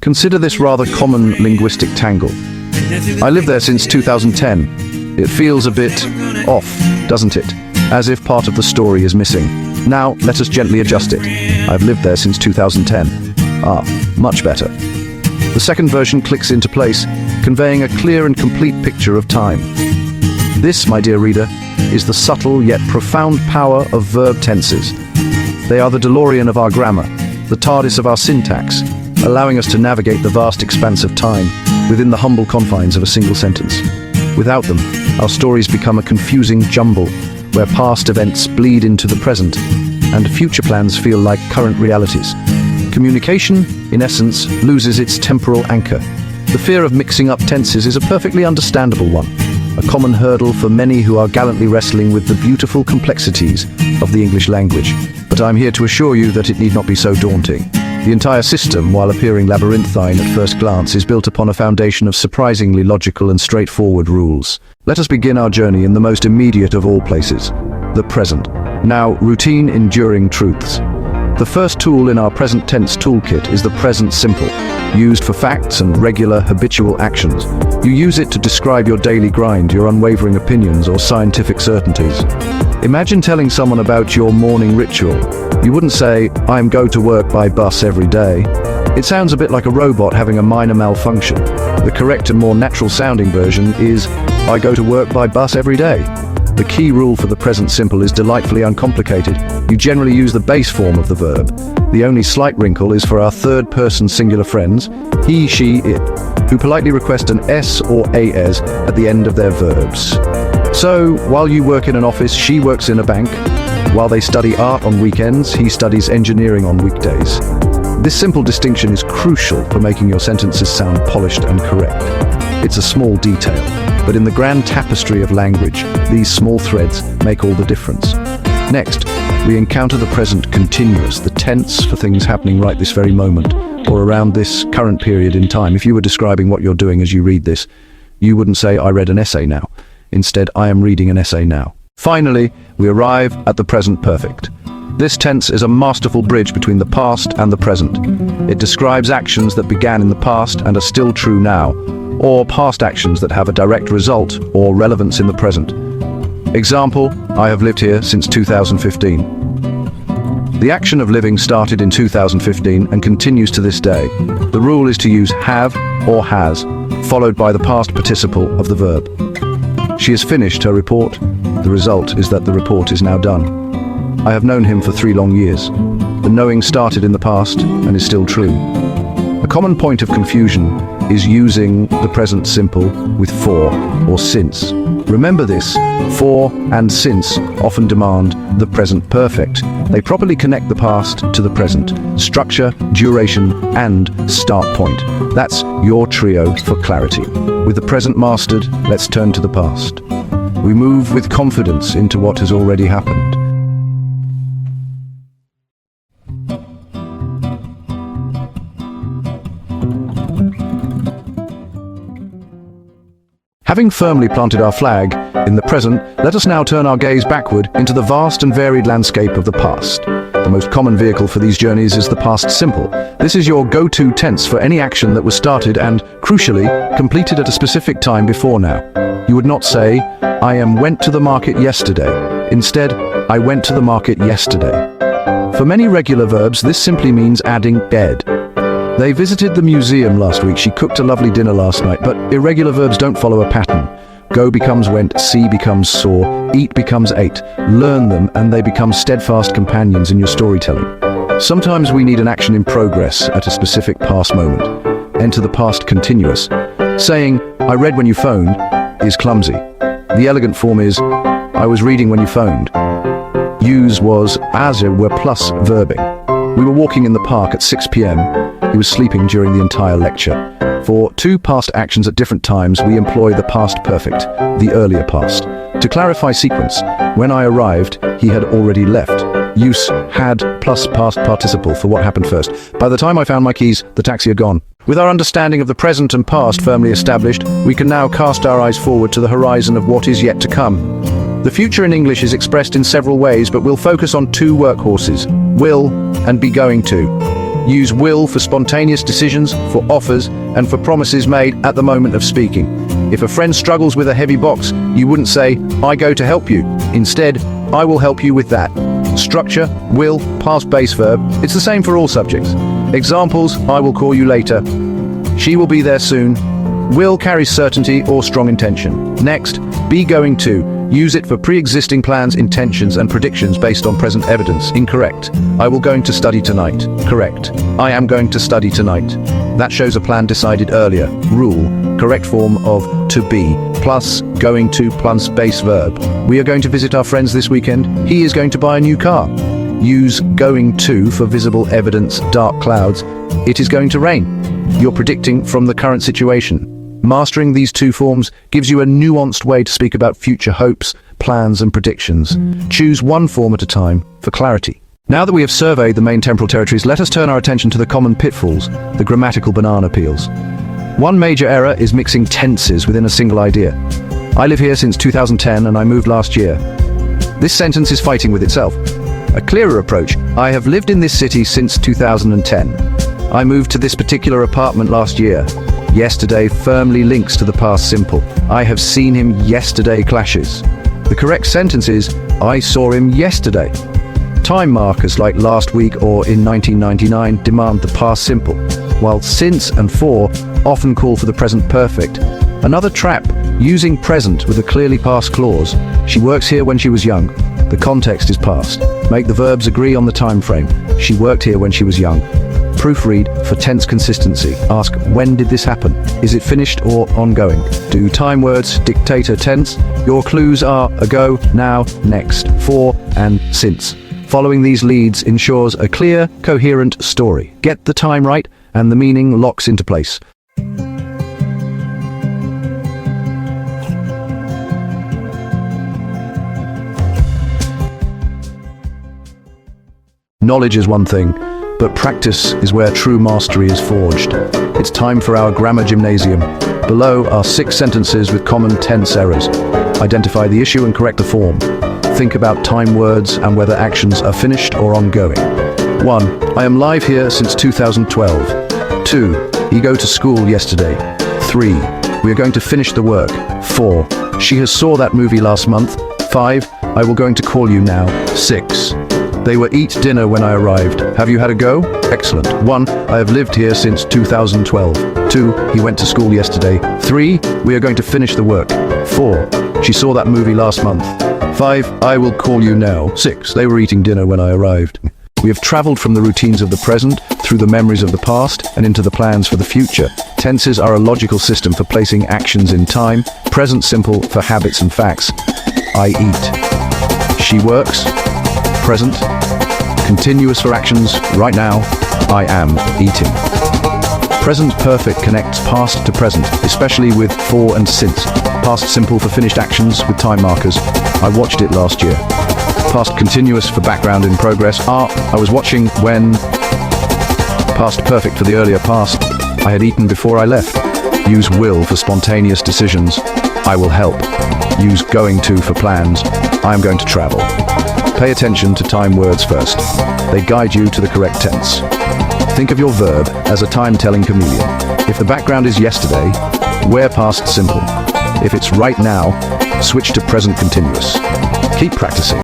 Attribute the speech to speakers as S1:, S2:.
S1: Consider this rather common linguistic tangle. I lived there since 2010. It feels a bit off, doesn't it? As if part of the story is missing. Now, let us gently adjust it. I've lived there since 2010. Much better. The second version clicks into place, conveying a clear and complete picture of time. This, my dear reader, is the subtle yet profound power of verb tenses. They are the DeLorean of our grammar, the TARDIS of our syntax, allowing us to navigate the vast expanse of time within the humble confines of a single sentence. Without them, our stories become a confusing jumble, where past events bleed into the present, and future plans feel like current realities. Communication, in essence, loses its temporal anchor. The fear of mixing up tenses is a perfectly understandable one, a common hurdle for many who are gallantly wrestling with the beautiful complexities of the English language. But I'm here to assure you that it need not be so daunting. The entire system, while appearing labyrinthine at first glance, is built upon a foundation of surprisingly logical and straightforward rules. Let us begin our journey in the most immediate of all places, the present. Now, routine enduring truths. The first tool in our present tense toolkit is the present simple, used for facts and regular habitual actions. You use it to describe your daily grind, your unwavering opinions, or scientific certainties. Imagine telling someone about your morning ritual. You wouldn't say, "I go to work by bus every day." It sounds a bit like a robot having a minor malfunction. The correct and more natural sounding version is, "I go to work by bus every day." The key rule for the present simple is delightfully uncomplicated. You generally use the base form of the verb. The only slight wrinkle is for our third-person singular friends, he, she, it, who politely request an S or AS at the end of their verbs. So, while you work in an office, she works in a bank. While they study art on weekends, he studies engineering on weekdays. This simple distinction is crucial for making your sentences sound polished and correct. It's a small detail, but in the grand tapestry of language, these small threads make all the difference. Next, we encounter the present continuous, the tense for things happening right this very moment, or around this current period in time. If you were describing what you're doing as you read this, you wouldn't say, "I read an essay now." Instead, "I am reading an essay now." Finally, we arrive at the present perfect. This tense is a masterful bridge between the past and the present. It describes actions that began in the past and are still true now, or past actions that have a direct result or relevance in the present. Example, I have lived here since 2015. The action of living started in 2015 and continues to this day. The rule is to use have or has, followed by the past participle of the verb. She has finished her report. The result is that the report is now done. I have known him for 3 long years. The knowing started in the past and is still true. A common point of confusion is using the present simple with for or since. Remember this, for and since often demand the present perfect. They properly connect the past to the present. Structure, duration, and start point. That's your trio for clarity. With the present mastered, let's turn to the past. We move with confidence into what has already happened. Having firmly planted our flag in the present, let us now turn our gaze backward into the vast and varied landscape of the past. The most common vehicle for these journeys is the past simple. This is your go-to tense for any action that was started and, crucially, completed at a specific time before now. You would not say, "I went to the market yesterday." Instead, "I went to the market yesterday." For many regular verbs, this simply means adding "ed." They visited the museum last week. She cooked a lovely dinner last night. But irregular verbs don't follow a pattern. Go becomes went, see becomes saw, eat becomes ate. Learn them and they become steadfast companions in your storytelling. Sometimes we need an action in progress at a specific past moment. Enter the past continuous. Saying, "I read when you phoned," is clumsy. The elegant form is, "I was reading when you phoned." Use was as were plus verbing. We were walking in the park at 6 p.m. He was sleeping during the entire lecture. For 2 past actions at different times, we employ the past perfect, the earlier past. To clarify sequence, when I arrived, he had already left. Use had plus past participle for what happened first. By the time I found my keys, the taxi had gone. With our understanding of the present and past firmly established, we can now cast our eyes forward to the horizon of what is yet to come. The future in English is expressed in several ways, but we'll focus on 2 workhorses, will and be going to. Use will for spontaneous decisions, for offers, and for promises made at the moment of speaking. If a friend struggles with a heavy box, you wouldn't say, "I go to help you." Instead, "I will help you with that." Structure, will, past base verb. It's the same for all subjects. Examples: I will call you later. She will be there soon. Will carries certainty or strong intention. Next, be going to. Use it for pre-existing plans, intentions, and predictions based on present evidence. Incorrect. I will going to study tonight. Correct. I am going to study tonight. That shows a plan decided earlier. Rule. Correct form of to be plus going to plus base verb. We are going to visit our friends this weekend. He is going to buy a new car. Use going to for visible evidence, dark clouds. It is going to rain. You're predicting from the current situation. Mastering these two forms gives you a nuanced way to speak about future hopes, plans, and predictions. Choose one form at a time for clarity. Now that we have surveyed the main temporal territories, let us turn our attention to the common pitfalls, the grammatical banana peels. One major error is mixing tenses within a single idea. I live here since 2010 and I moved last year. This sentence is fighting with itself. A clearer approach: I have lived in this city since 2010. I moved to this particular apartment last year. Yesterday firmly links to the past simple. I have seen him yesterday clashes. The correct sentence is, I saw him yesterday. Time markers like last week or in 1999 demand the past simple, while since and for often call for the present perfect. Another trap, using present with a clearly past clause. She works here when she was young. The context is past. Make the verbs agree on the time frame. She worked here when she was young. Proofread for tense consistency. Ask, when did this happen? Is it finished or ongoing? Do time words dictate a tense? Your clues are ago, now, next, for, and since. Following these leads ensures a clear, coherent story. Get the time right, and the meaning locks into place. Knowledge is one thing, but practice is where true mastery is forged. It's time for our grammar gymnasium. Below are 6 sentences with common tense errors. Identify the issue and correct the form. Think about time words and whether actions are finished or ongoing. 1. I am live here since 2012. 2. He go to school yesterday. 3. We are going to finish the work. 4. She has saw that movie last month. 5. I will going to call you now. 6. They were eat dinner when I arrived. Have you had a go? Excellent. 1. I have lived here since 2012. 2. He went to school yesterday. 3. We are going to finish the work. 4. She saw that movie last month. 5. I will call you now. 6. They were eating dinner when I arrived. We have traveled from the routines of the present, through the memories of the past, and into the plans for the future. Tenses are a logical system for placing actions in time, present simple for habits and facts. I eat. She works. Present. Continuous for actions. Right now, I am eating. Present perfect connects past to present, especially with for and since. Past simple for finished actions with time markers. I watched it last year. Past continuous for background in progress. I was watching when. Past perfect for the earlier past. I had eaten before I left. Use will for spontaneous decisions. I will help. Use going to for plans. I am going to travel. Pay attention to time words first. They guide you to the correct tense. Think of your verb as a time-telling chameleon. If the background is yesterday, wear past simple. If it's right now, switch to present continuous. Keep practicing.